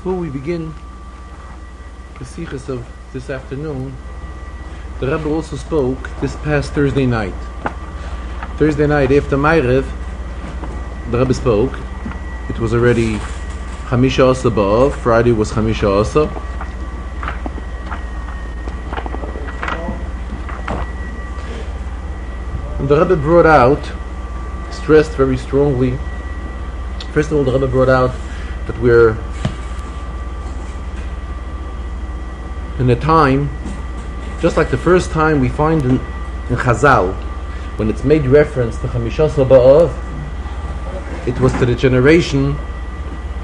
Before we begin the sichos of this afternoon, the Rebbe also spoke this past Thursday night. Thursday night after Ma'ariv, the Rebbe spoke. It was already Chamisha Asa B'Av. Friday was Chamisha Asa. And the Rebbe brought out, stressed very strongly. First of all, the Rebbe brought out that we're in a time, just like the first time we find in Chazal, when it's made reference to Chamisha B'Av, it was to the generation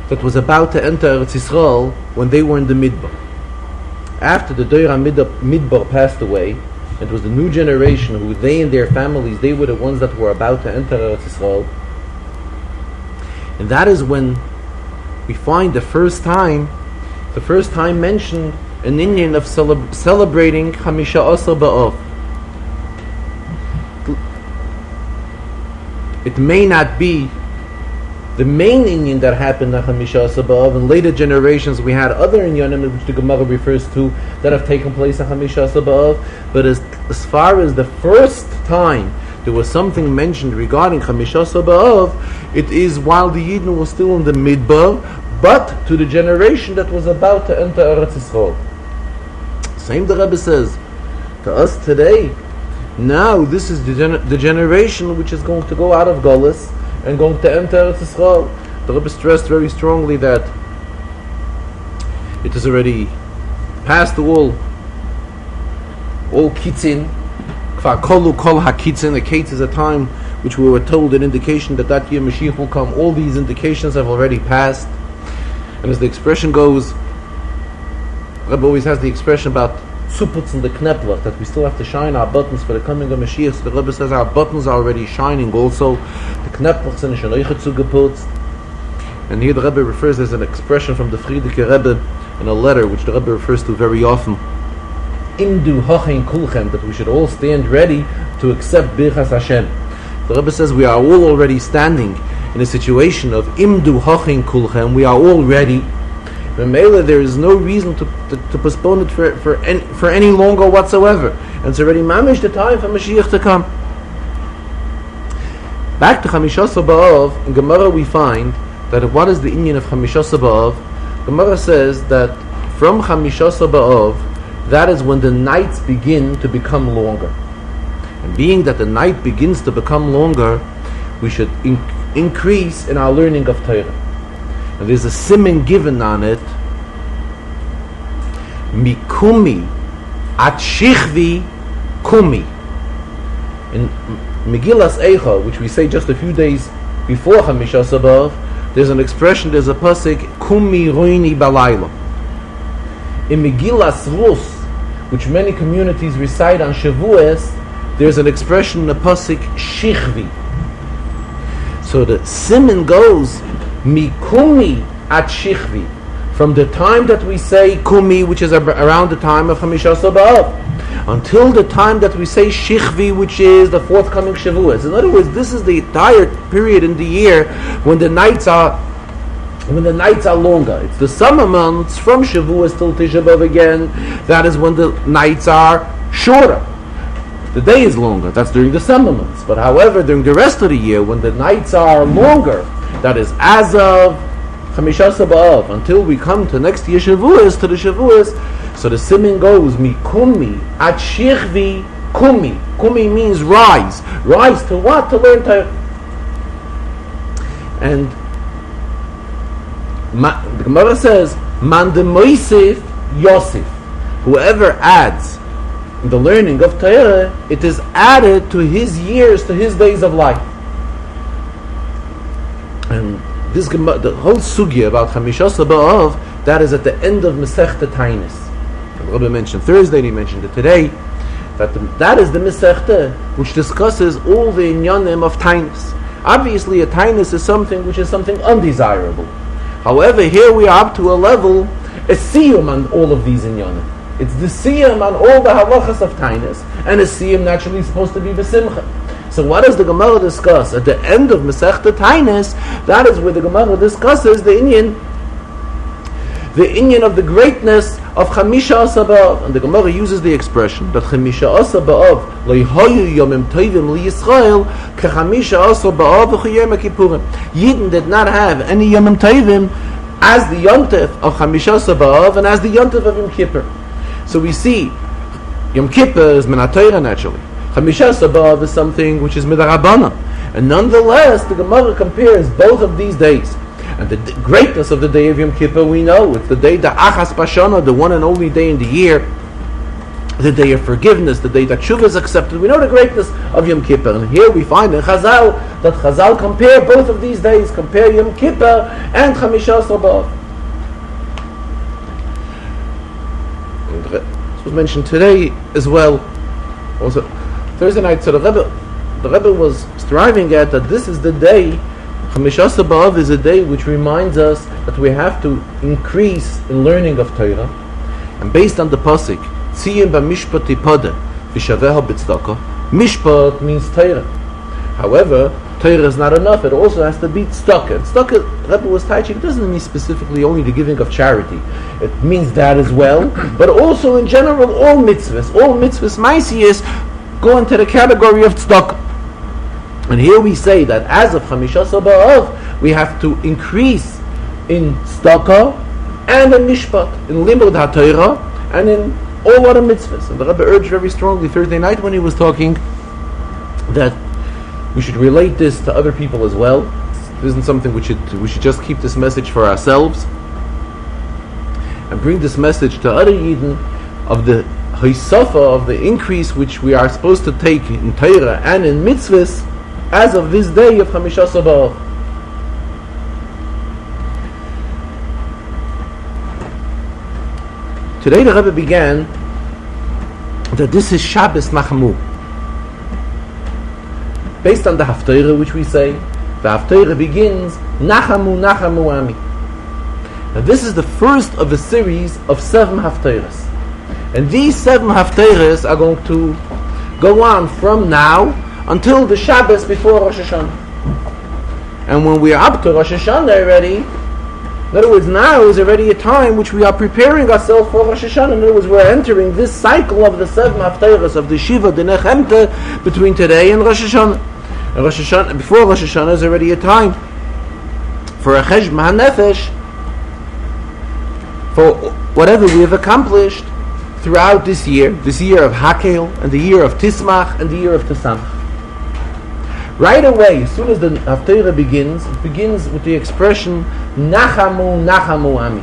that was about to enter Eretz Yisrael when they were in the Midbar. After the Doira Midbar passed away, it was the new generation who they and their families, they were the ones that were about to enter Eretz Yisrael. And that is when we find the first time mentioned an Indian of celebrating Chamisha Asa B'Av. It may not be the main Indian that happened on Chamisha Asa B'Av. In later generations we had other Inyanim which the Gemara refers to that have taken place on Chamisha Asa B'Av. But as far as the first time there was something mentioned regarding Chamisha Asa B'Av, it is while the Yidden was still in the Midbar, but to the generation that was about to enter Eretz Yisrael. Same the Rebbe says to us today. Now this is the generation which is going to go out of Golus and going to enter Eretz Yisrael. The Rebbe stressed very strongly that it is already past all kitzin. Kvar kolu kol hakitzin. The Kates is a time which we were told an indication that year Mashiach will come. All these indications have already passed. And as the expression goes, Rebbe always has the expression about Zuputz and the Kneplach, that we still have to shine our buttons for the coming of Mashiach. So the Rebbe says our buttons are already shining also. The Kneplach sind schon euch zugeputzt. And here the Rebbe refers, there's an expression from the Friedrich Rebbe in a letter which the Rebbe refers to very often. Imdu hochein kulchem, that we should all stand ready to accept Birchas Hashem. The Rebbe says we are all already standing in a situation of Imdu hochein kulchem, we are all ready. Memela, there is no reason to postpone it for any longer whatsoever. And it's already mamish the time for Mashiach to come. Back to Chamisha B'Av, in Gemara we find that what is the inyan of Chamisha B'Av? Gemara says that from Chamisha B'Av, that is when the nights begin to become longer. And being that the night begins to become longer, we should increase in our learning of Torah. And there's a siman given on it. Mikumi at shichvi kumi. In Megillas Eicha, which we say just a few days before Chamisha B'Av, there's an expression, there's a pasuk, kumi roini balayla. In Megillas Rus, which many communities recite on Shavuos, there's an expression, a pasuk, shichvi. So the siman goes, Mikumi at Shichvi, from the time that we say Kumi, which is around the time of Chamisha B'Av, until the time that we say Shichvi, which is the forthcoming Shavuos. In other words, this is the entire period in the year when the nights are longer. It's the summer months from Shavuos till Tisha B'Av again. That is when the nights are shorter. The day is longer. That's during the summer months. But however, during the rest of the year, when the nights are longer, that is as of Chamisha B'Av until we come to next year Shavuos, to the Shavuos. So the siman goes Mikumi at Shichvi Kumi. Kumi means rise. Rise to what? To learn Torah. And the Gemara says Man de Moisif Yosef. Whoever adds the learning of Torah, it is added to his years, to his days of life. And this the whole sugya about Chamisha B'Av, that is at the end of Masechta Tainis. The Rebbe mentioned Thursday, and he mentioned it today, that is the Masechta which discusses all the inyanim of Tainis. Obviously, a Tainis is something which is something undesirable. However, here we are up to a level, a siyum on all of these inyanim. It's the siyum on all the halachas of Tainis, and a siyum naturally is supposed to be b'simcha. So what does the Gemara discuss? At the end of Masechta Tainis, that is where the Gemara discusses the inyan the inyan of the greatness of Chamisha Asa B'Av. And the Gemara uses the expression that Chamisha Asa B'Av Leihayu Yomim Tovim LiYisrael KeChamisha Asa B'Av V'Chayom Kippurim. Yidden did not have any Yomim Tovim as the Yontif of Chamisha Asa B'Av and as the Yontif of Yom Kippur. So we see Yom Kippur is Min HaTorah naturally. Chamisha Asa B'Av is something which is Midarabana. And nonetheless, the Gemara compares both of these days. And the greatness of the day of Yom Kippur, we know, it's the day, the Achas Bashana, the one and only day in the year, the day of forgiveness, the day that Tshuva is accepted. We know the greatness of Yom Kippur. And here we find in Chazal that Chazal compare both of these days, compare Yom Kippur and Chamisha Asar B'Av. This was mentioned today as well. Also, Thursday night, so the Rebbe was striving at that this is the day, Chamisha Asar B'Av is a day which reminds us that we have to increase in learning of Torah. And based on the pasuk, Tziyim b'mishpat tipada v'shaveha b'tzedakah. Mishpat means Torah. However, Torah is not enough. It also has to be tzedakah. Tzedakah, Rebbe was teaching, doesn't mean specifically only the giving of charity. It means that as well, but also in general, all mitzvahs ma'asiyos go into the category of tzedakah. And here we say that as of Chamisha Asar B'Av, we have to increase in tzedakah and in mishpat, in limud haTorah, and in all other mitzvahs. And the Rebbe urged very strongly Thursday night when he was talking that we should relate this to other people as well. This isn't something we should just keep this message for ourselves and bring this message to other Yidden of the Haisafa, of the increase which we are supposed to take in Torah and in mitzvahs as of this day of Chamisha Asar B'Av. Today the Rebbe began that this is Shabbos Nachamu. Based on the Haftarah which we say, the Haftarah begins Nachamu Nachamu Ami. Now this is the first of a series of 7 Haftarahs. And these 7 Haftarahs are going to go on from now until the Shabbos before Rosh Hashanah. And when we are up to Rosh Hashanah already, in other words, now is already a time which we are preparing ourselves for Rosh Hashanah. In other words, we're entering this cycle of the 7 Haftarahs, of the Shiva, the Nechemta, between today and Rosh Hashanah. And Rosh Hashanah, before Rosh Hashanah is already a time for a Cheshbon HaNefesh, for whatever we have accomplished throughout this year of Hakel, and the year of Tismach, and the year of Tesamach. Right away, as soon as the Haftarah begins, it begins with the expression Nachamu Nachamu Ami,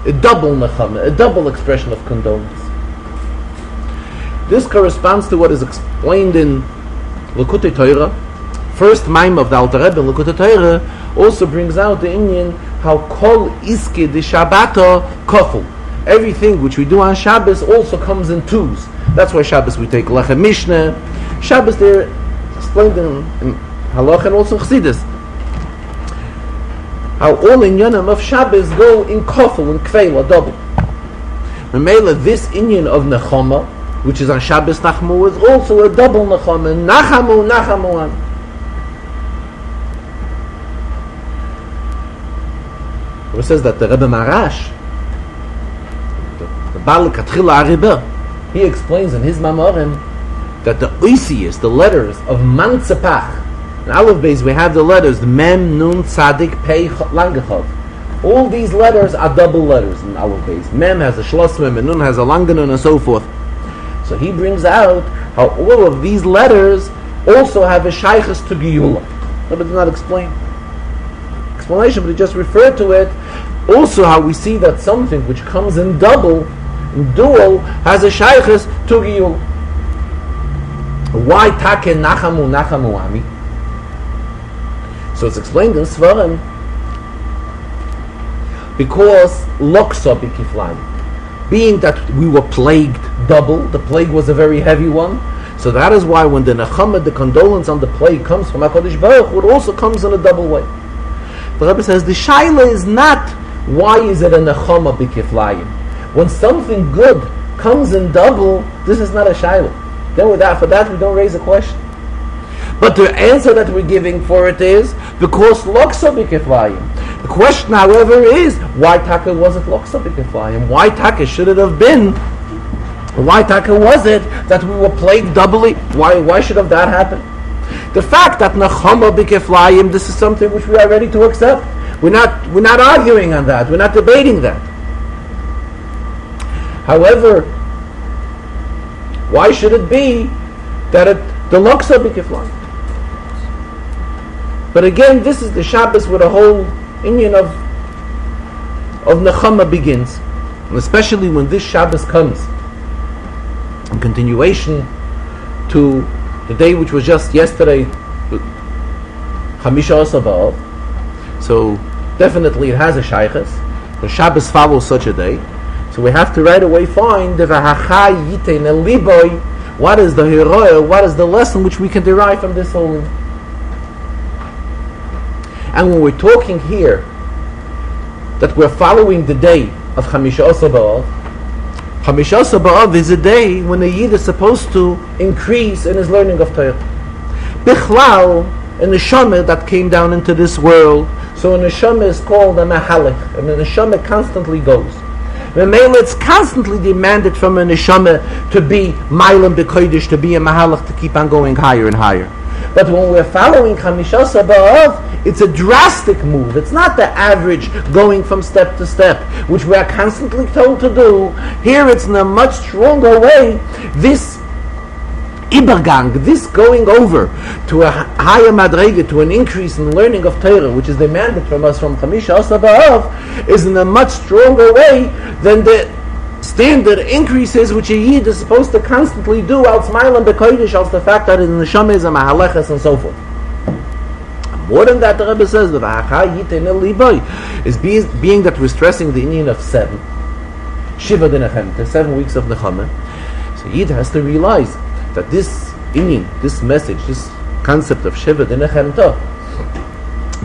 a double Nachama, a double expression of condolence. This corresponds to what is explained in Likutei Torah. First Maim of the Alter Rebbe in Likutei Torah also brings out the inyan how Kol Iske de Shabbata Kofel. Everything which we do on Shabbos also comes in twos. That's why Shabbos we take Lechem Mishnah. Shabbos there explained in Halach and also in Chassidus. How all inyanim of Shabbos go in kofel, in kveila, double. Memela, this inyan of Nechama, which is on Shabbos Nachmu, is also a double Nechama. Nachamu, Nachamu Am. It says that the Rebbe Marash, the Baal Katchila Aribah, he explains in his Mamorim that the Oisius, the letters of Mantzepach, in Aleph Beis we have the letters the Mem, Nun, Tzadik, Pei, Langechav. All these letters are double letters in Aleph Beis. Mem has a Shlos Mem, and Nun has a Langenun, and so forth. So he brings out how all of these letters also have a Shaykhus to Giyula. But it did not explain. Explanation, but he just referred to it. Also how we see that something which comes in double, in dual, has a Shaykhus to Giyula. Why Take Nachamu Nachamu Ami? So it's explained in Svarim because Loksa B'Kiflan, being that we were plagued double, the plague was a very heavy one, so that is why when the Nechama, the condolence on the plague comes from HaKadosh Baruch Hu, it also comes in a double way. The Rebbe says the Shaila is not why is it a Nechama B'Kiflayim. When something good comes in double, this is not a Shaila. Then for that we don't raise a question. But the answer that we're giving for it is because Loksa B'Kiflayim, The question, however, is why Taka was it Loksa B'Keflayim? Why Taka should it have been? Why Taka was it that we were plagued doubly? Why should have that happened? The fact that Nechama B'Keflayim, this is something which we are ready to accept. We're not arguing on that. We're not debating that. However, why should it be that the Loksa B'Keflayim? But again, this is the Shabbos where the whole inyan of Nechama begins, and especially when this Shabbos comes in continuation to the day which was just yesterday, Chamisha Asar B'Av. So definitely it has a shaykhus. When Shabbos follows such a day, so we have to right away find the v'hachai yitein el liboy. What is the heroya? What is the lesson which we can derive from this whole? And when we're talking here that we're following the day of Chamisha Asar B'Av, Chamisha Asar B'Av is a day when the Yid is supposed to increase in his learning of Torah. Bichlal, a neshama that came down into this world, so a neshama is called a mahalach, and the neshama constantly goes. Memela, it's constantly demanded from a neshama to be mailam b'kodesh, to be a mahalach, to keep on going higher and higher. But when we're following Chamisha Asar B'Av, it's a drastic move. It's not the average going from step to step, which we are constantly told to do. Here it's in a much stronger way. This Ibergang, this going over to a higher madrege, to an increase in learning of Torah, which is demanded from us from Chamisha Asar B'Av, is in a much stronger way than the standard increases which a Yid is supposed to constantly do out Smilan B'Kodesh, out the fact that in the Neshama is a Mahalechas and so forth. More than that, the Rebbe says, is being that we're stressing the inyan of 7, Shiva Dinachem, the 7 weeks of Nechama. So Yid has to realize that this inyan, this message, this concept of Shiva Dinachem,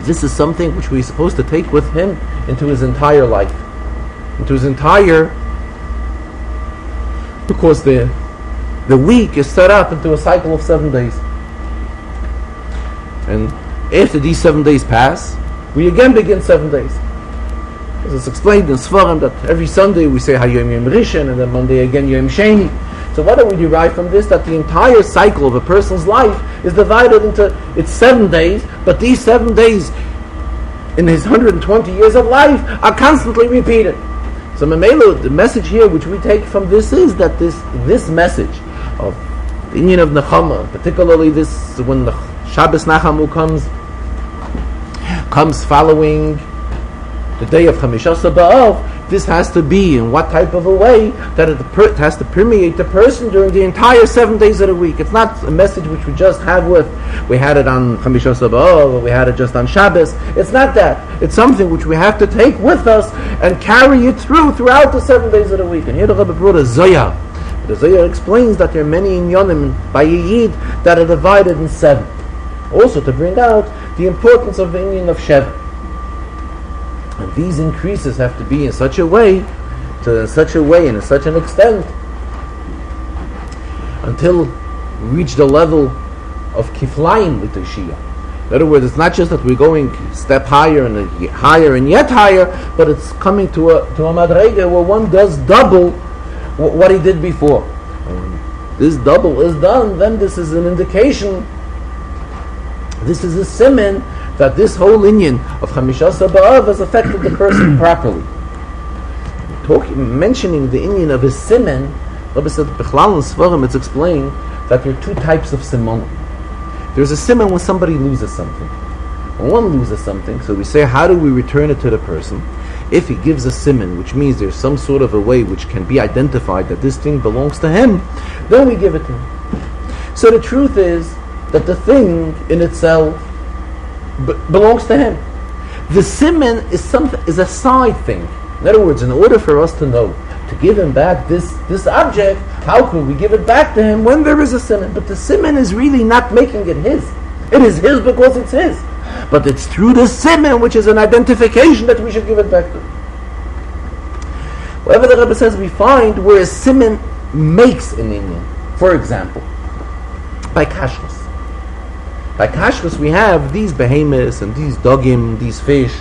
this is something which we're supposed to take with him into his entire life, into his entire, because the week is set up into a cycle of 7 days. And after these 7 days pass, we again begin 7 days. As it's explained in Svarim that every Sunday we say Hayom Yom Rishon, and then Monday again Yom Sheni. So what do we derive from this? That the entire cycle of a person's life is divided into its 7 days, but these 7 days in his 120 years of life are constantly repeated. So Mamelo, the message here which we take from this is that this message of the inyan of Nechama, particularly this when the Shabbos Nachamu comes following the day of Chamisha Asar B'Av, this has to be in what type of a way that it has to permeate the person during the entire 7 days of the week. It's not a message which we just have we had it on Chamisha Asar B'Av, or we had it just on Shabbos. It's not that. It's something which we have to take with us and carry it throughout the 7 days of the week. And here the Rebbe brought a Zoya. The Zoya explains that there are many inyanim by Yid that are divided in 7. Also to bring out the importance of the inyan of Sheva. And these increases have to be in such a way and in such an extent until we reach the level of Kiflayim L'Toshiyah. In other words, it's not just that we're going step higher and yet higher, but it's coming to a madrega where one does double what he did before. When this double is done, then this is an indication, this is a siman that this whole inyan of Chamisha Asar B'Av has affected the person properly. Mentioning the inyan of his siman, Rabbi said, B'chlal and Svarim, it's explained that there are 2 types of siman. There's a siman when somebody loses something. When one loses something, so we say, how do we return it to the person? If he gives a siman, which means there's some sort of a way which can be identified that this thing belongs to him, then we give it to him. So the truth is that the thing in itself belongs to him. The siman is a side thing. In other words, in order for us to know to give him back this object, how could we give it back to him when there is a siman? But the siman is really not making it his. It is his because it's his. But it's through the siman, which is an identification, that we should give it back to him. Whatever the Rebbe says, we find where a siman makes an inyan. For example, by kashrus. By kashrus we have these behemoths and these dogim, these fish.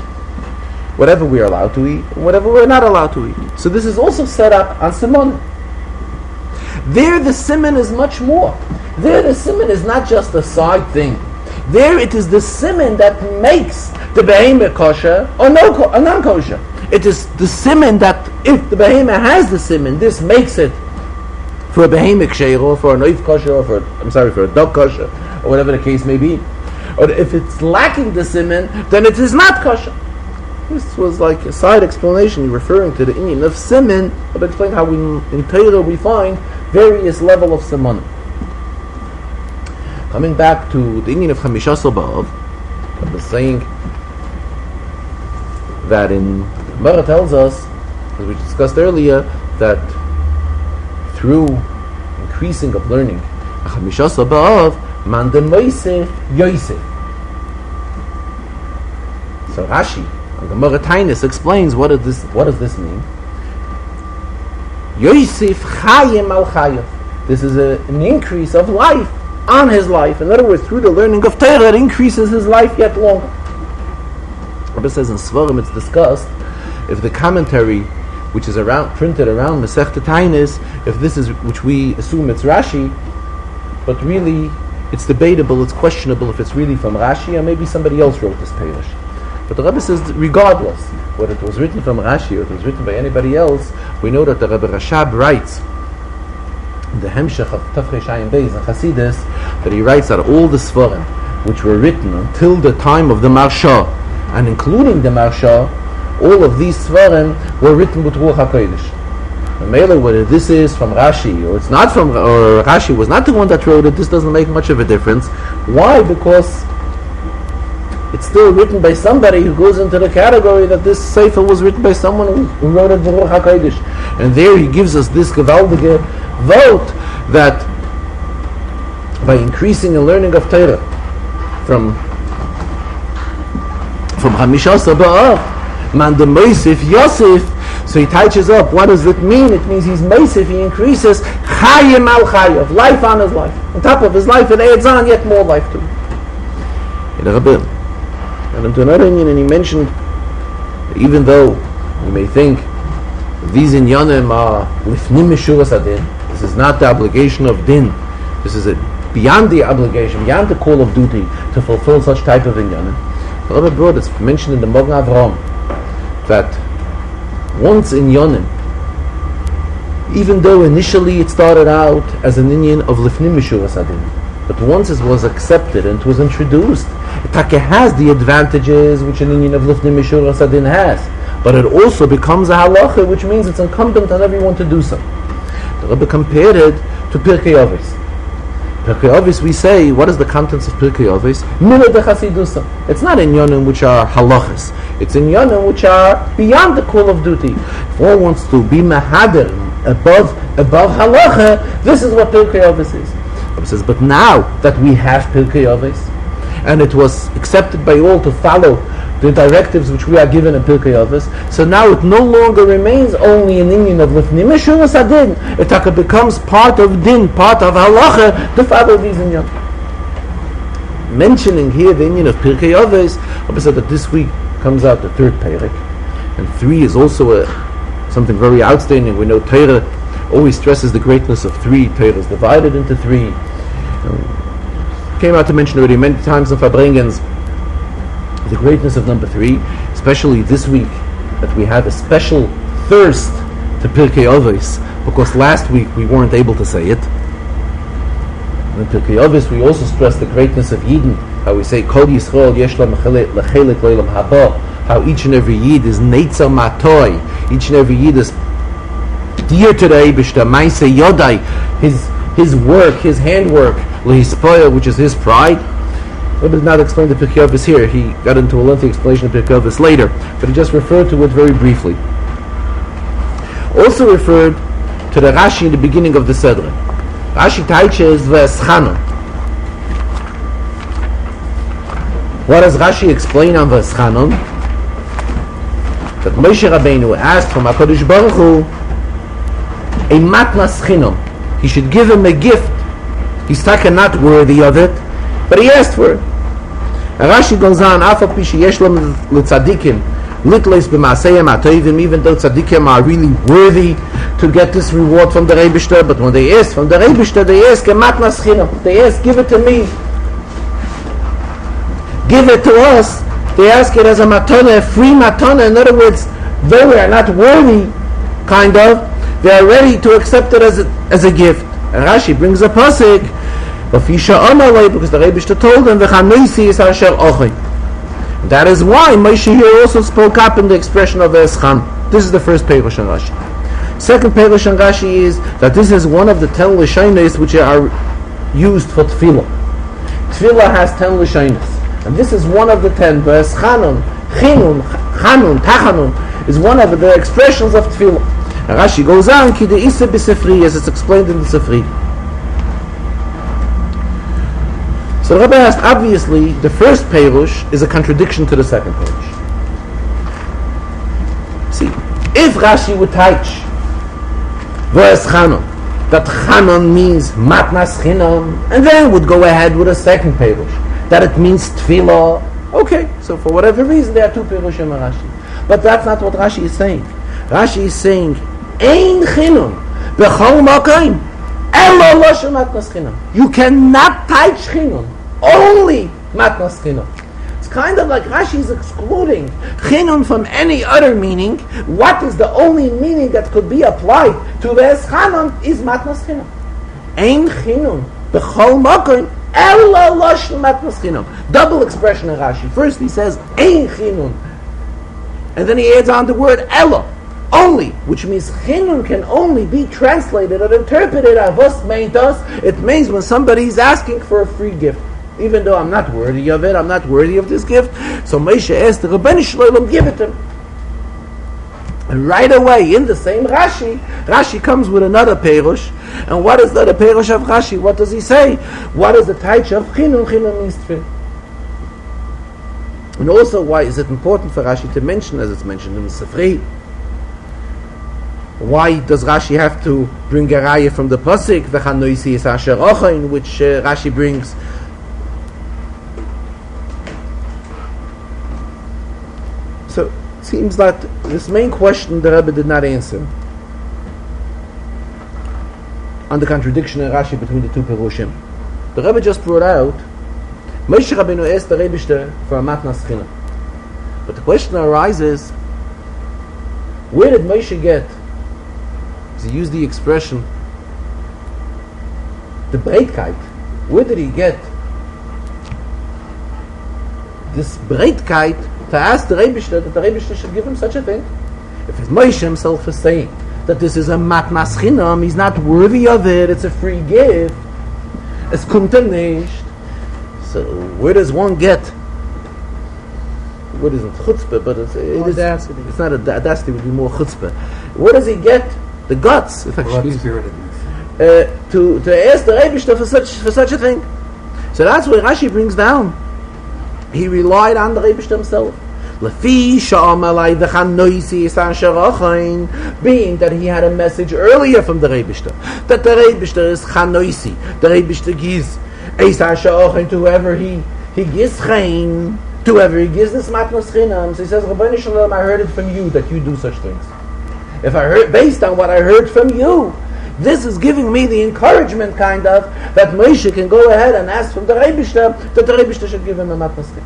whatever we are allowed to eat, and whatever we're not allowed to eat. So this is also set up on Simon. There the siman is much more. There the siman is not just a side thing. There it is the siman that makes the behemoth kosher or non-kosher. It is the siman that if the behemoth has the siman, this makes it for a behemoth ksher or for an oif kosher or for a dog kosher or whatever the case may be. Or if it's lacking the siman, then it is not kosher. This was like a side explanation referring to the inyan of siman, but explain how in Torah we find various level of simanim. Coming back to the inyan of Chamishas B'Av, I was saying that in Gemara tells us, as we discussed earlier, that through increasing of learning, Chamishas B'Av, man de Moisef Yosef. So Rashi, and Gemara Tainis explains what does this mean? Yosef Chayim al Chayav. This is an increase of life on his life. In other words, through the learning of Torah, it increases his life yet longer. Rabbi says in Svarim it's discussed if the commentary which is printed around Masechta Tainis, if this is, which we assume it's Rashi, but really it's debatable, it's questionable if it's really from Rashi or maybe somebody else wrote this Perish. But the Rebbe says, regardless, whether it was written from Rashi or it was written by anybody else, we know that the Rebbe Rashab writes in the Hemshech of Tafrei Shayim Beis and Chasidus that he writes that all the Svarim which were written until the time of the Marsha, and including the Marsha, all of these Svarim were written with Ruach HaKodesh. And mainly whether this is from Rashi or it's not from, or Rashi was not the one that wrote it, this doesn't make much of a difference. Why? Because it's still written by somebody who goes into the category that this Sefer was written by someone who wrote it Ruach HaKodesh. And there he gives us this gewaltige vote that by increasing the learning of Torah from Chamishas B'Av, man de Moisef Yosef, so he touches up. What does it mean? It means he's Moisef, he increases Chayim al Chayav, life on his life. On top of his life, it adds on yet more life to him. And into another inyan, and he mentioned, even though you may think these inyanim are lifnim mishuras adin, this is not the obligation of din, this is beyond the obligation, beyond the call of duty to fulfill such type of inyanim. The Rebbe brought, it's mentioned in the Magen Avraham, that once inyanim, even though initially it started out as an inyan of lifnim mishuras adin, but once it was accepted and it was introduced, it has the advantages which an inyan of lifnim mishuras adin has, but it also becomes a halacha, which means it's incumbent on everyone to do so. The Rebbe compared it to Pirkei Avos. Pirkei Avos, we say, what is the contents of Pirkei Avos? Mina de Chasidusa. It's not inyanim which are halachas. It's inyanim which are beyond the call of duty. If one wants to be mahader above halacha, this is what Pirkei Avos is. It says, but now that we have Pirkei Avos, and it was accepted by all to follow the directives which we are given in Pirkei Avos, so now it no longer remains only an inyan of lifnim mishuras adin. It becomes part of din, part of halacha to follow these inyan. Mentioning here the inyan of Pirkei Avos, Rabbi said that this week comes out the third Perek, and 3 is also something very outstanding. We know Torah always stresses the greatness of 3. Torah is divided into 3. Came out to mention already many times in Farbrengens the greatness of number 3, especially this week that we have a special thirst to Pirkei Avos, because last week we weren't able to say it. And in Pirkei Avos we also stress the greatness of Yidden, how we say Kol Yisrael Yesh Lam Lechelik Leilam Haba, how each and every Yid is Neitza Matoi, each and every Yid is dear to the Eibishter, Maise Yodai, his work, his handwork, Lehispoya, which is his pride. Rebbe did not explain the Pirkei Avos here. He got into a lengthy explanation of Pirkei Avos later, but he just referred to it very briefly. Also referred to the Rashi in the beginning of the Sedra. Rashi teaches V'eschano. What does Rashi explain on V'eschano? That Moshe Rabbeinu asked from HaKadosh Baruch Hu a matnas chinam. He should give him a gift. He's not worthy of it, but he asked for it. And Rashi goes on, Afal Pishi Yesh Lam L'Tzadikim Litleis b'maaseyim atoivim, even though tzaddikim are really worthy to get this reward from the Rebishter, but when they ask from the Rebishter, they ask matnas chinam. They ask, give it to me, give it to us. They ask it as a matana, a free matana. In other words, though we are not worthy, kind of, they are ready to accept it as a gift. And Rashi brings a pasuk, because the Rebishter told them, that is why Moshe here also spoke up in the expression of Eschan. This is the first Perush on Rashi. Second Perush on Rashi is that this is one of the 10 Lashonos which are used for Tefillah. Tefillah has 10 Lashonos. And this is one of the 10. Eschanun, Chinun, Chanun, Tachanun is one of the expressions of Tefillah. And Rashi goes on, Ki de'isa b'sefri, as it's explained in the Sefri. So the Rebbe asked, obviously, the first Perush is a contradiction to the second Perush. See, if Rashi would teach V'es Chanon, that Chanon means Matnas Chinam, and then would go ahead with a second Perush, that it means Tefillah, okay, so for whatever reason there are two Perushim in Rashi. But that's not what Rashi is saying. Rashi is saying, Ein Chinam, B'chol Makayim, Elo Loshem Matnas Chinam. You cannot teach Chinam, only matnas chinam. It's kind of like Rashi is excluding chinam from any other meaning. What is the only meaning that could be applied to V'es Chanon is matnas chinam. Ein chinam b'chol makom ela loshen matnas chinam. Double expression in Rashi. First he says ein chinam, and then he adds on the word ela, only, which means chinun can only be translated and interpreted as was meant us. It means when somebody is asking for a free gift. Even though I'm not worthy of it, I'm not worthy of this gift. So Moshe asked the Rebbeinu Shloim, give it to him. And right away, in the same Rashi, Rashi comes with another Perush. And what is the Perush of Rashi? What does he say? What is the taich of Chinun? Chinun means Tefillah. And also, why is it important for Rashi to mention, as it's mentioned in the Sefri? Why does Rashi have to bring a raya from the pasuk V'chanoisi es asher ochain, which Rashi brings? So it seems that this main question the Rebbe did not answer on the contradiction in Rashi between the two Perushim. The Rebbe just brought out Moshe Rabbeinu asked the Rebishter for a matnas chinam. But the question arises, where did Moshe get? He used the expression the breitkeit. Where did he get this breitkeit to ask the Rebishter that the Rebishter should give him such a thing? If Moshe himself is saying that this is a matnas chinam, he's not worthy of it, it's a free gift, it's kunternisht. So where does one get? What isn't chutzpah, but it's audacity. It's not audacity; it would be more chutzpah. Where does he get the guts, to ask the Rebishter for such a thing? So that's where Rashi brings down. He relied on the Rebishter himself. Being that he had a message earlier from the Rebishter, that the Rebishter is chanoisi, the Rebishter gives to whoever he gives chain, to whoever he gives this matnas chinam. So he says, Rabbeinu Shalom, I heard it from you that you do such things. If I heard, based on what I heard from you, this is giving me the encouragement, kind of, that Moshe can go ahead and ask from the Rebishter that the Rebishter should give him a matnas chinam.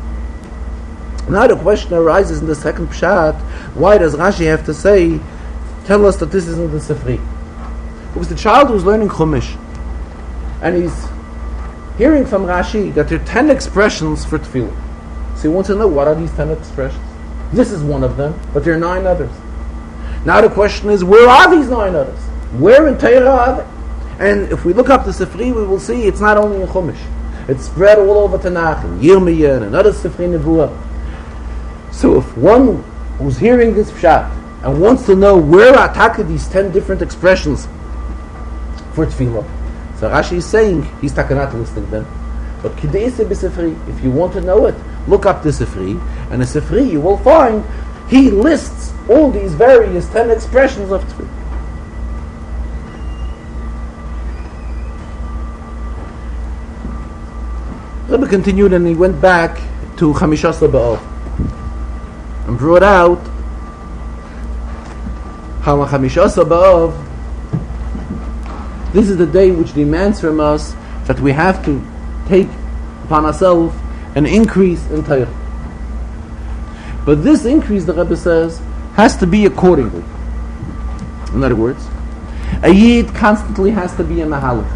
Now the question arises in the second pshat, why does Rashi have to say, tell us that this isn't the Sefri? Because the child who's learning Chumash, and he's hearing from Rashi that there are 10 expressions for Tefillah. So he wants to know, what are these 10 expressions? This is one of them, but there are 9 others. Now the question is, where are these 9 others? Where in Torah are they? And if we look up the Sefri, we will see it's not only in Chumash. It's spread all over Tanakh, in Yirmiyah, and another Sefri Nevuah. So if one who's hearing this pshat and wants to know where are these 10 different expressions for Tefillah, so Rashi is saying he's not listing them. But Kideise b'Sefri, if you want to know it, look up the Sefri, and the Sefri you will find he lists all these various 10 expressions of Tefillah. Rebbe continued and he went back to Chamishas Ba'al and brought out Chamishasa B'Av, this is the day which demands from us that we have to take upon ourselves an increase in Torah. But this increase, the Rebbe says, has to be accordingly. In other words, a Yid constantly has to be a Mahalach.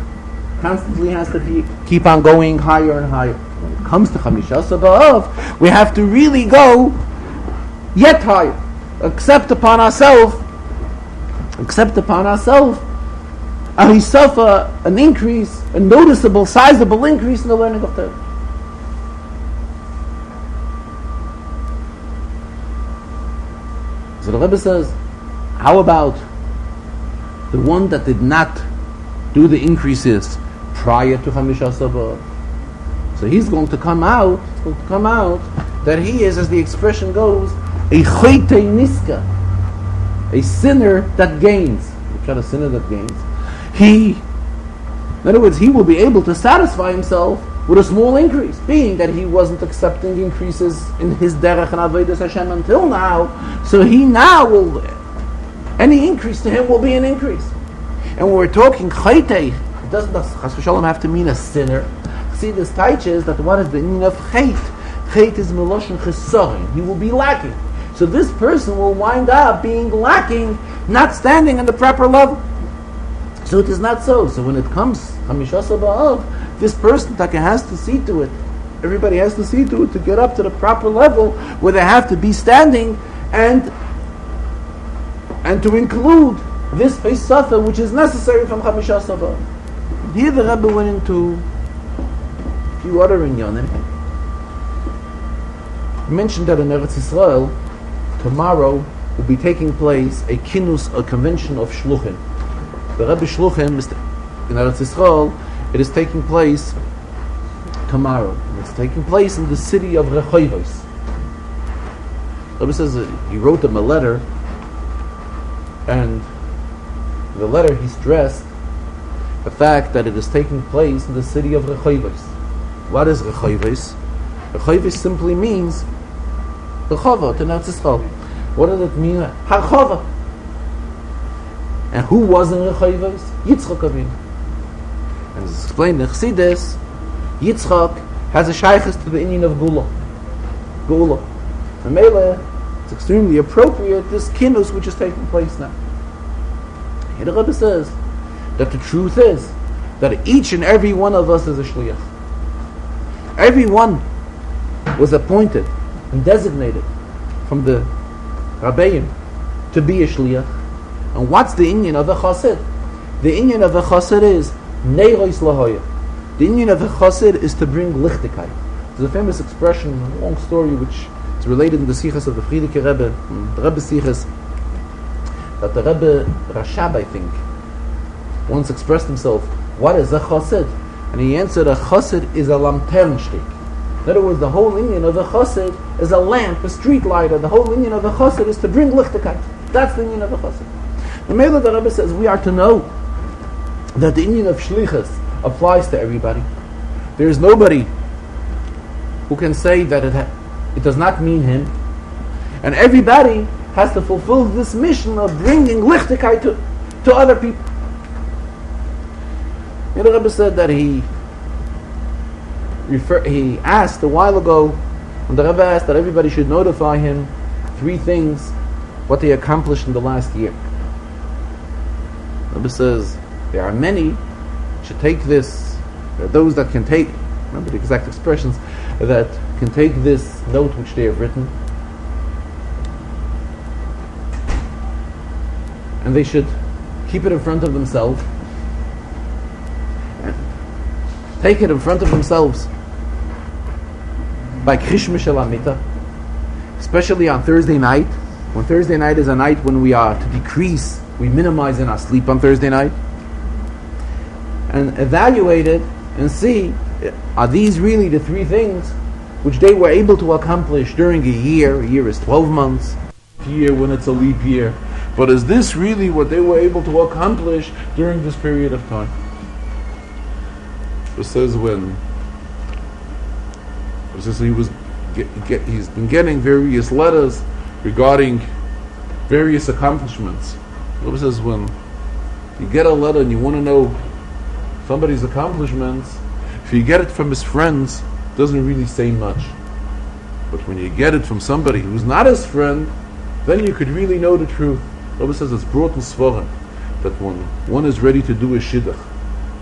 Constantly has to keep on going higher and higher. When it comes to Chamishasa B'Av, we have to really go yet higher. Accept upon ourselves an increase, a noticeable, sizable increase in the learning of Torah. So the Rebbe says, how about the one that did not do the increases prior to Chamishasa B'Av? So he's going to come out that he is, as the expression goes, a choyte niska, a sinner that gains. Which are a sinner that gains? In other words, he will be able to satisfy himself with a small increase, being that he wasn't accepting increases in his derech and avodas Hashem until now. So he now will, any increase to him will be an increase. And when we're talking choyte, it doesn't chas v'shalom have to mean a sinner. See, this teaches that what is the meaning of chait? Chait is meloshen chesaron. He will be lacking. So this person will wind up being lacking, not standing on the proper level. So it is not so. So when it comes Chamishasa B'Av, this person has to see to it. Everybody has to see to it to get up to the proper level where they have to be standing and to include this Pesach which is necessary from Chamishasa B'Av. Here the Rebbe went into a few other inyanim. He mentioned that in Eretz Yisrael, tomorrow will be taking place a convention of Shluchim. The Rebbe Shluchim in Eretz Yisrael, it is taking place tomorrow. And it's taking place in the city of Rechoivos. The Rebbe says he wrote them a letter, and in the letter he stressed the fact that it is taking place in the city of Rechoivos. What is Rechoivos? Rechoivos simply means Rechova to Eretz Yisrael. What does it mean? Harchova. And who was in Rechoivos? Yitzchak Avinu. And as explained in Chassidus, Yitzchak has a shaykhus to the Indian of Gula. And Mele, it's extremely appropriate, this kinus which is taking place now. Here the Rebbe says that the truth is that each and every one of us is a shliach. Everyone was appointed and designated from the Rabbeim to be a shliach. And what's the inyan of a chassid? The inyan of a chassid is neiros lahoya. The inyan of a chassid is to bring lichtigkeit. There's a famous expression, a long story which is related in the sichas of the Friedrich Rebbe, the Rebbe sichas, that the Rebbe Rashab, I think, once expressed himself, what is a chassid? And he answered, a chassid is a lanternenstich. In other words, the whole inyan of a chassid is a lamp, a street lighter. The whole inyan of a chassid is to bring lichtigkeit. That's the inyan of a chassid. The Mele the Rebbe says we are to know that the inyan of shlichus applies to everybody. There is nobody who can say that it does not mean him. And everybody has to fulfill this mission of bringing lichtigkeit to other people. The Rebbe said that he asked a while ago, when the Rebbe asked that everybody should notify him 3 things, what they accomplished in the last year. The Rebbe says, there are many should take this, there are those that can take, remember the exact expressions, that can take this note which they have written, and they should keep it in front of themselves, and take it in front of themselves by Krishma Shel Amita, especially on Thursday night. When Thursday night is a night when we are to decrease, we minimize in our sleep on Thursday night, and evaluate it and see, are these really the 3 things which they were able to accomplish during a year? A year is 12 months, a year when it's a leap year. But is this really what they were able to accomplish during this period of time? It says he's been getting various letters regarding various accomplishments The Rebbe says when you get a letter and you want to know somebody's accomplishments, if you get it from his friends, it doesn't really say much. But when you get it from somebody who's not his friend, then you could really know the truth. The Rebbe says it's brought in Svarim that when one is ready to do a shidduch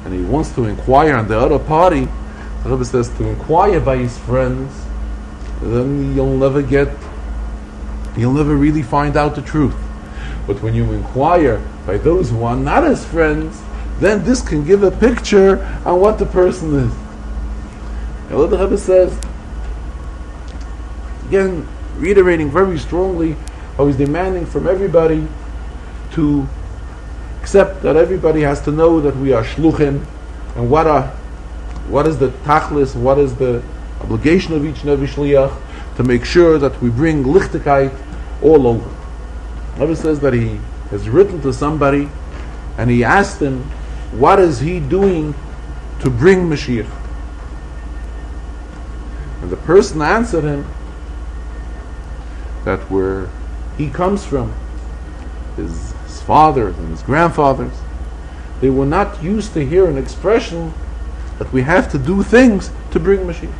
and he wants to inquire on the other party, the Rebbe says to inquire by his friends, then you'll never really find out the truth. But when you inquire by those who are not his friends, then this can give a picture on what the person is. And what the Rebbe says, again, reiterating very strongly how he's demanding from everybody to accept that everybody has to know that we are shluchim, and what is the tachlis, what is the obligation of each and every shliach, to make sure that we bring lichtigkeit all over. Rebbe says that he has written to somebody and he asked him, what is he doing to bring Mashiach? And the person answered him that where he comes from, his fathers and his grandfathers, they were not used to hear an expression that we have to do things to bring Mashiach.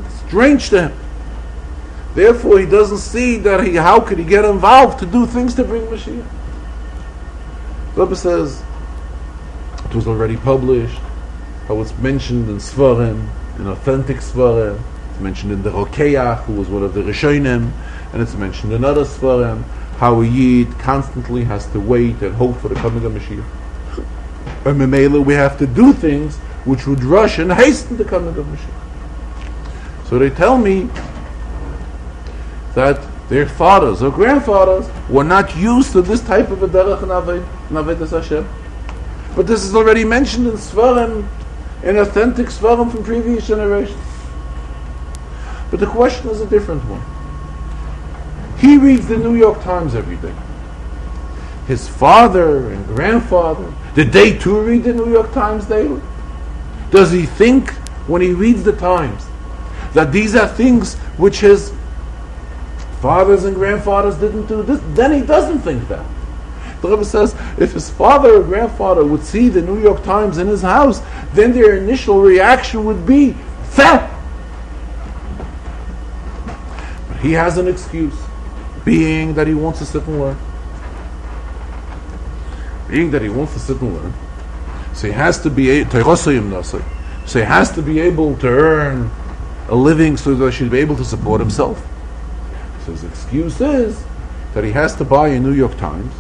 It's strange to him. Therefore, he doesn't see that how could he get involved to do things to bring Mashiach. The Rebbe says it was already published, how it's mentioned in Svarim, in authentic Svarim. It's mentioned in the Rokeach, who was one of the Rishonim, and it's mentioned in other Svarim, how a Yid constantly has to wait and hope for the coming of Mashiach. And Memela, we have to do things which would rush and hasten the coming of Mashiach. So they tell me that their fathers or grandfathers were not used to this type of a derech in Avodas Hashem. But this is already mentioned in Svarim, in authentic Svarim from previous generations. But the question is a different one. He reads the New York Times every day. His father and grandfather, did they too read the New York Times daily? Does he think when he reads the Times that these are things which his fathers and grandfathers didn't do? Then he doesn't think that. The Rebbe says if his father or grandfather would see the New York Times in his house, then their initial reaction would be fat. But he has an excuse, being that he wants to sit and learn. Being that he wants to sit and learn, so he has to be so he has to be able to earn a living so that he should be able to support himself. So his excuse is that he has to buy a New York Times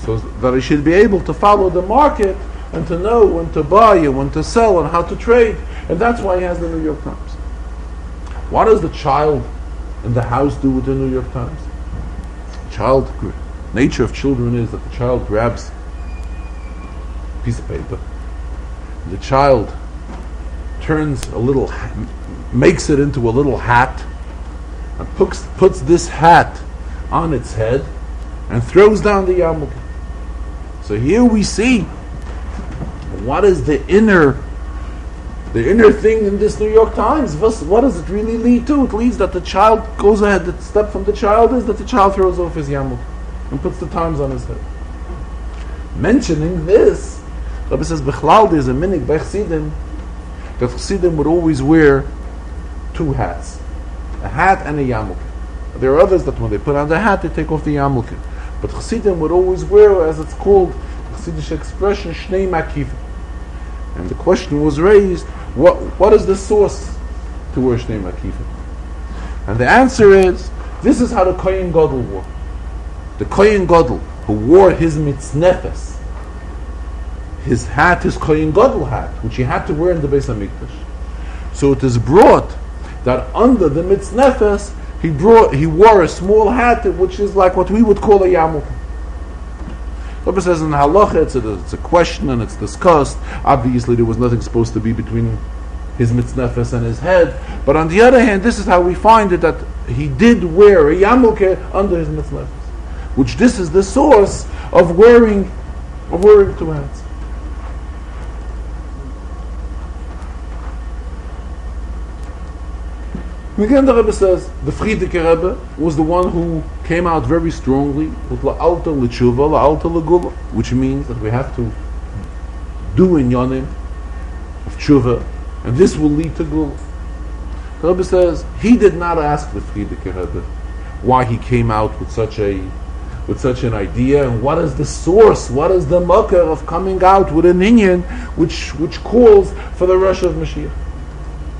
so that he should be able to follow the market and to know when to buy and when to sell and how to trade. And that's why he has the New York Times. What does the child in the house do with the New York Times? Nature of children is that the child grabs a piece of paper. The child makes it into a little hat and puts this hat on its head and throws down the yarmulke. So here we see what is the inner thing in this New York Times. What does it really lead to? It leads that the child goes ahead. The step from the child is that the child throws off his yarmulke and puts the Times on his head. Mentioning this, Rabbi says, Bechlal, there's a minig by Chassidim, that Chassidim would always wear two hats, a hat and a yarmulke. There are others that when they put on the hat, they take off the yarmulke. But Chassidim would always wear, as it's called, Chassidish expression, Shnei Makivim. And the question was raised, what is the source to wear Shnei Makivim? And the answer is, this is how the Kohen Gadol wore. The Kohen Gadol, who wore his mitznefes, his hat, his Kohen Gadol hat, which he had to wear in the Beis HaMikdash. So it is brought that under the mitznefes, he wore a small hat, which is like what we would call a yarmulke. Rabbi says in Halacha, it's a question and it's discussed. Obviously, there was nothing supposed to be between his mitznefes and his head. But on the other hand, this is how we find it, that he did wear a yarmulke under his mitznefes, which this is the source of wearing two hats. And again, the Rebbe says the Frierdiker Rebbe was the one who came out very strongly with la'alta l'tshuva, la'alta l'gula, which means that we have to do in yonim of tshuva, and this will lead to gula. The Rebbe says he did not ask the Frierdiker Rebbe why he came out with such an idea, and what is the source, what is the makar of coming out with an inyan which calls for the rush of Mashiach.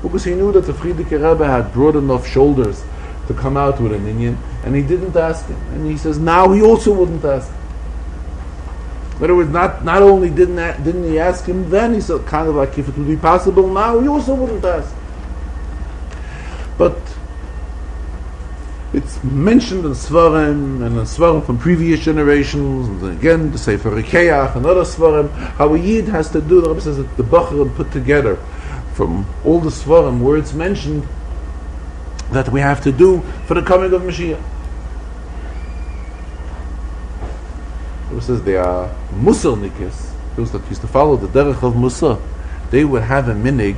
Because he knew that the Frierdiker Rebbe had broad enough shoulders to come out with an inyan, and he didn't ask him. And he says now he also wouldn't ask him. In other words, not only didn't he ask him then, he said kind of like if it would be possible now, he also wouldn't ask. But it's mentioned in Svarim and in Svarim from previous generations, and again the Sefer Rikeach and other Svarim, how a Yid has to do. The Rebbe says that the Bacharim put together from all the Svarim where it's mentioned that we have to do for the coming of Mashiach. The Rebbe says they are Musalnikis, those that used to follow the derech of Musa. They would have a minig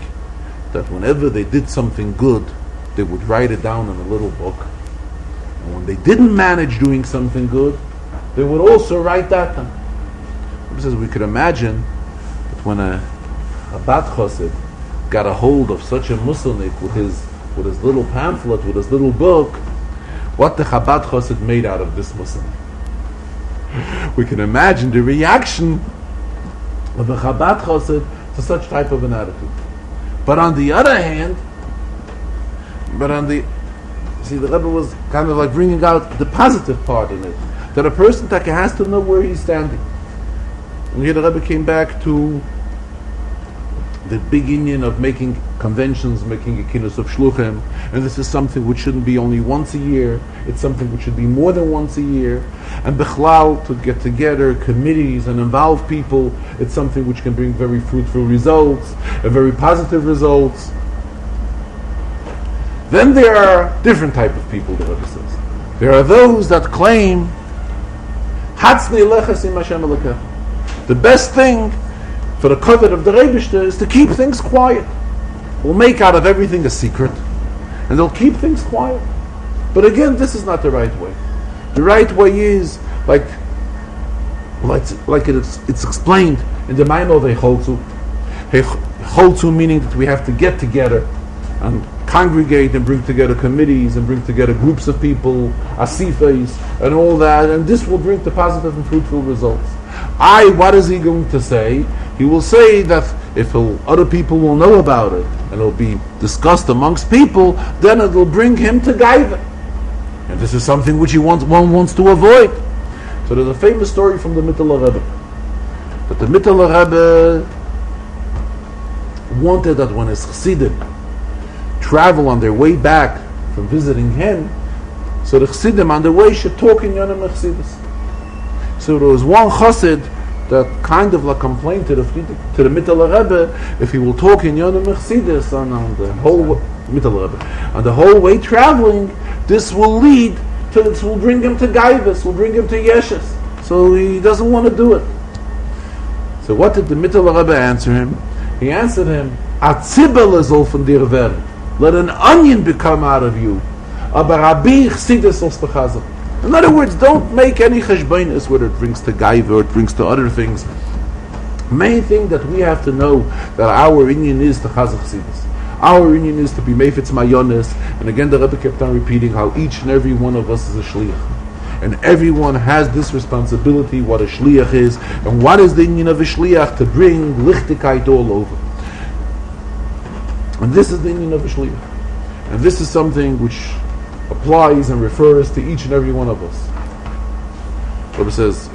that whenever they did something good, they would write it down in a little book. And when they didn't manage doing something good, they would also write that down. It says we could imagine that when a Chabad Chassid got a hold of such a Musalnik with his little pamphlet, with his little book, what the Chabad Chassid made out of this Musalnik. We can imagine the reaction of a Chabad Chassid to such type of an attitude. But on the other hand, see, the Rebbe was kind of like bringing out the positive part in it, that a person has to know where he's standing. And here the Rebbe came back to the big union of making conventions, making a kinus of shluchim, and this is something which shouldn't be only once a year, it's something which should be more than once a year, and bichlal, to get together committees and involve people, it's something which can bring very fruitful results, and very positive results. Then there are different type of people, the Rebbe says. There are those that claim the best thing for the covet of the Rebishter is to keep things quiet. We'll make out of everything a secret, and they'll keep things quiet. But again, this is not the right way. The right way is like it's explained in the Maimon of Hecholzu. Hecholzu meaning that we have to get together and congregate and bring together committees and bring together groups of people, asifas and all that, and this will bring to positive and fruitful results. What is he going to say? He will say that if other people will know about it and it'll be discussed amongst people, then it will bring him to Gaiva. And this is something which one wants to avoid. So there's a famous story from the Mittler Rebbe, that the Mittler Rebbe wanted that when his Chassidim travel on their way back from visiting him, so the Chassidim on their way should talk in Yonim Chassidus. So there was one Chassid that kind of like complained to the Mittler Rebbe, if he will talk in Yonim Chassidus on the whole Mittler Rebbe, on the whole way traveling, this will bring him to Gaivus, will bring him to Yeshus. So he doesn't want to do it. So what did the Mittler Rebbe answer him? He answered him, "Atzibel soll von dir werden. Let an onion become out of you. Aber Rabbi Chassidus sollst du chazer." In other words, don't make any cheshbonis whether it brings to Gaiva or it brings to other things. Main thing that we have to know that our inyan is to chazer Chassidus. Our inyan is to be meifetz mayonis. And again, the Rebbe kept on repeating how each and every one of us is a shliach. And everyone has this responsibility, what a shliach is, and what is the inyan of a shliach, to bring lichtigkeit all over. And this is the inyan of a shliach. And this is something which applies and refers to each and every one of us. Rebbe says,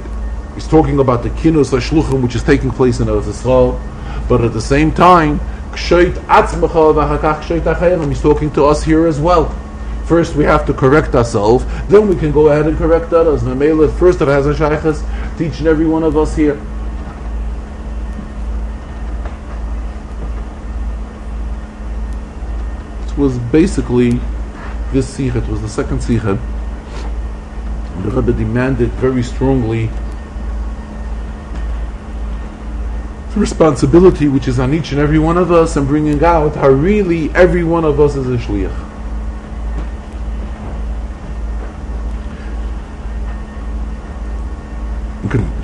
he's talking about the kinus HaShluchim which is taking place in Eretz Yisrael, but at the same time, he's talking to us here as well. First we have to correct ourselves, then we can go ahead and correct others. First it has a shaykhs to each and every one of us here. It was basically this sikha, it was the second sikha. The Rebbe demanded very strongly the responsibility which is on each and every one of us, and bringing out how really every one of us is a shliach.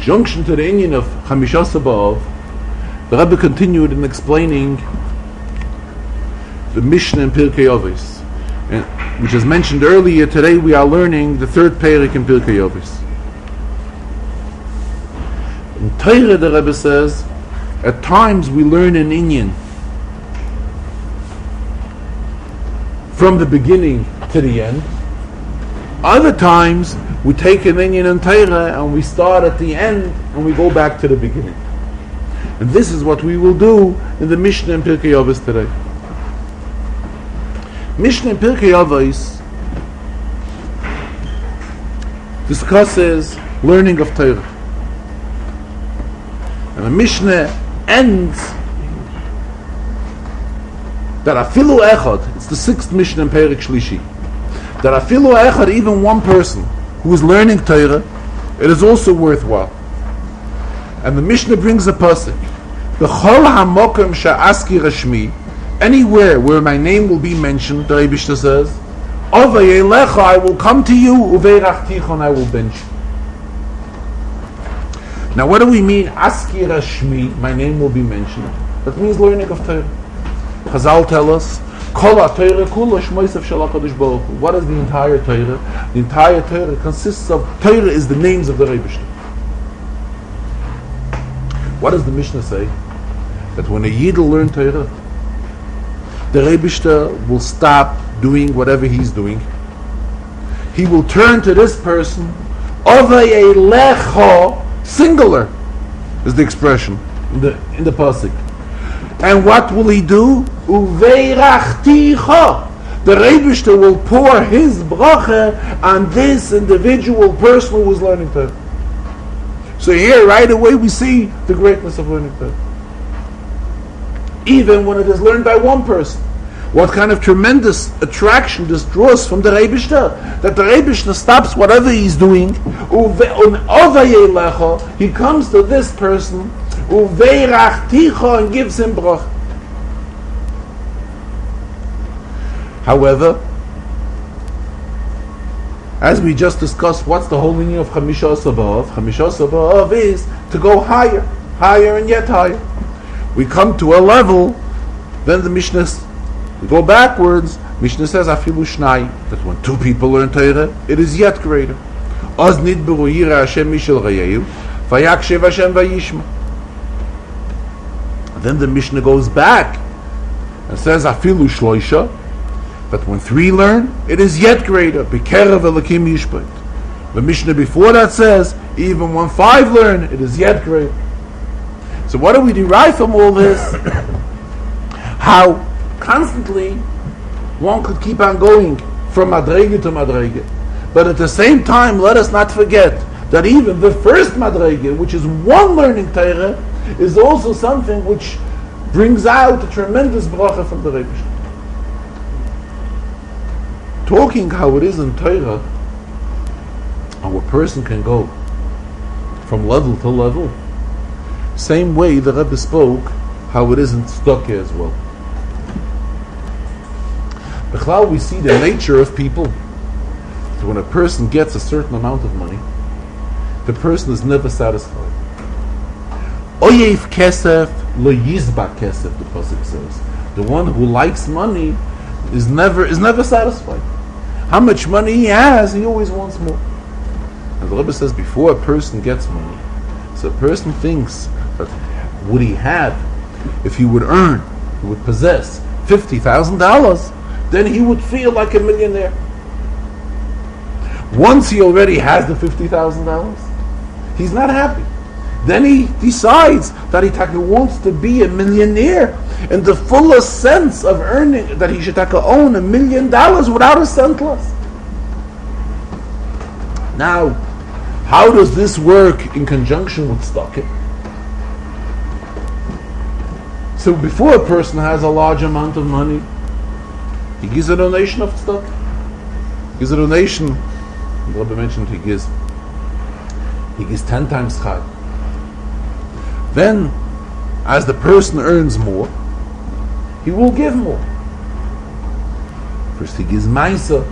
conjunction to the Inyan of Chamishas B'Av, the Rebbe continued in explaining the Mishnah in Pirkei Avos, which is mentioned earlier. Today we are learning the third Perek in Pirkei Avos. In Torah, the Rebbe says, at times we learn an Inyan from the beginning to the end. Other times we take an Inyan in Torah and we start at the end and we go back to the beginning. And this is what we will do in the Mishnah in Pirkei Avos today. Mishnah in Pirkei Avos discusses learning of Torah. And the Mishnah ends that afilu echad, it's the sixth Mishnah in Perek Shlishi, that afilu echad, even one person who is learning Torah, it is also worthwhile. And the Mishnah brings a pasuk, B'chol hamokim sha'aski rashmi, anywhere where my name will be mentioned, the Rebbe says, Ovay elecha, I will come to you, uveirachtichon, I will bench. Now what do we mean, aski rashmi, my name will be mentioned? That means learning of Torah. Chazal tell us, Kol ha-Torah kula shmoisav shel HaKadosh Baruch Hu. What is the entire Torah? The entire Torah consists of, Torah is the names of the Rebbe. What does the Mishnah say? That when a Yid will learn Torah, the Rebbe will stop doing whatever he's doing. He will turn to this person, Ovay elecha, singular is the expression in the pasuk. And what will he do? Uveirachticha. The Rebbe will pour his bracha on this individual person who is learning Torah. So here, right away, we see the greatness of learning Torah. Even when it is learned by one person. What kind of tremendous attraction this draws from the Rebbe, that the Rebbe stops whatever he's doing, he comes to this person, and gives him bracha. However, as we just discussed, what's the whole meaning of Chamishas B'Av? Chamishas B'Av is to go higher, higher and yet higher. We come to a level, then the Mishnah, we go backwards, Mishnah says, Afilu Shnai, that when two people learn Torah, it is yet greater. Oz nidberu yira Hashem mishel rayehu, vayakshev Hashem vayishma. Then the Mishnah goes back and says, Afilu Shloisha, but when three learn, it is yet greater. B'kerev Elokim yishpat. The Mishnah before that says, even when five learn, it is yet greater. So what do we derive from all this? How constantly one could keep on going from madrege to madrege. But at the same time, let us not forget that even the first madrege, which is one learning Torah, is also something which brings out a tremendous bracha from the Rebbe. Talking how it is in Torah, how a person can go from level to level, same way the Rebbe spoke how it is in Tzedakah as well. B'chlal, we see the nature of people. So when a person gets a certain amount of money, the person is never satisfied. Oyev kesef lo yizbak kesef, the pasuk says. The one who likes money is never satisfied. How much money he has, he always wants more. And the Rebbe says, before a person gets money, so a person thinks that would he have, if he would earn, he would possess $50,000, then he would feel like a millionaire. Once he already has the $50,000, he's not happy. Then he decides that he wants to be a millionaire in the fullest sense of earning, that he should own $1 million without a cent less. Now, how does this work in conjunction with tzedakah? So before a person has a large amount of money, he gives a donation of tzedakah. He gives a donation, the Rebbe mentioned he gives 10 times chag. Then, as the person earns more, he will give more. First he gives maisa.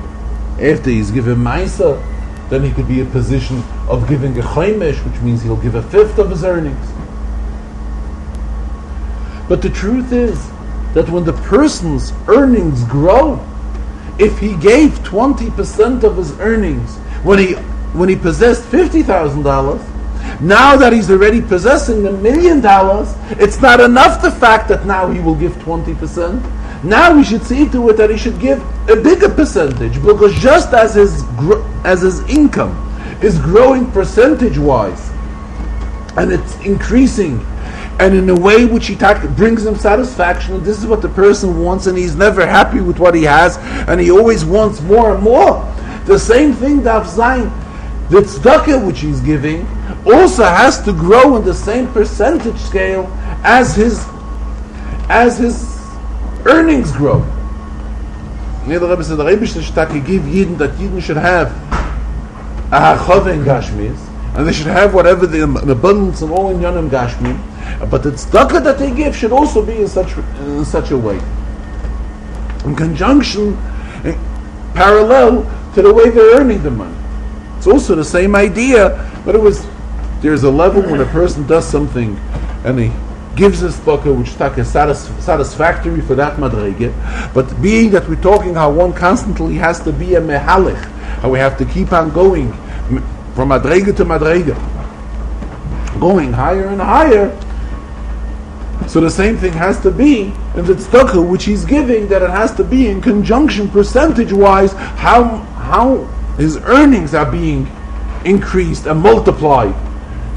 After he's given maisa, then he could be in a position of giving a chaimish, which means he'll give a fifth of his earnings. But the truth is that when the person's earnings grow, if he gave 20% of his earnings when he possessed $50,000, now that he's already possessing $1 million, it's not enough the fact that now he will give 20%. Now we should see to it that he should give a bigger percentage, because just as his income is growing percentage-wise, and it's increasing, and in a way which he brings him satisfaction, and this is what the person wants, and he's never happy with what he has, and he always wants more and more. The same thing, Daf Zayin, the tzedakah which he's giving also has to grow in the same percentage scale as his earnings grow. The Rebbe said the Rebbe should give Yidden that Yidden should have a hachava in Gashmis, and they should have whatever the abundance and all in Yonim Gashmi, but the tzedakah that they give should also be in such a way, in conjunction, parallel to the way they're earning the money. It's also the same idea, but there's a level when a person does something and he gives a tzedakah which is satisfactory for that madrege, but being that we're talking how one constantly has to be a mehalich, how we have to keep on going from madrege to madrege, going higher and higher. So the same thing has to be in the tzedakah which he's giving, that it has to be in conjunction percentage-wise, how his earnings are being increased and multiplied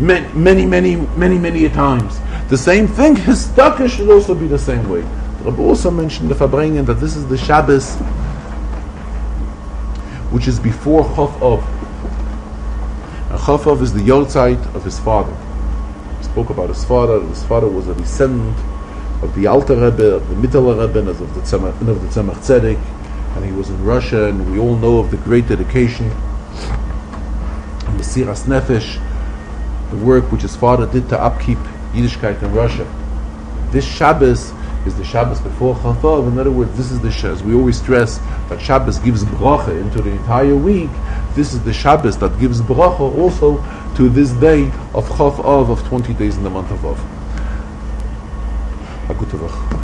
many times. The same thing, his tzedakah should also be the same way. The Rebbe also mentioned the Farbrengen that this is the Shabbos which is before Chof Av. And Chof Av is the Yortzeit of his father. He spoke about his father. His father was a descendant of the Alter Rebbe, of the Mittler Rebbe, and of the Tzemach Tzedek, and he was in Russia, and we all know of the great dedication, Mesiras Nefesh, the work which his father did to upkeep Yiddishkeit in Russia. This Shabbos is the Shabbos before Chof Av. In other words, this is the Shabbos. We always stress that Shabbos gives bracha into the entire week. This is the Shabbos that gives bracha also to this day of Chof Av, of 20 days in the month of Av.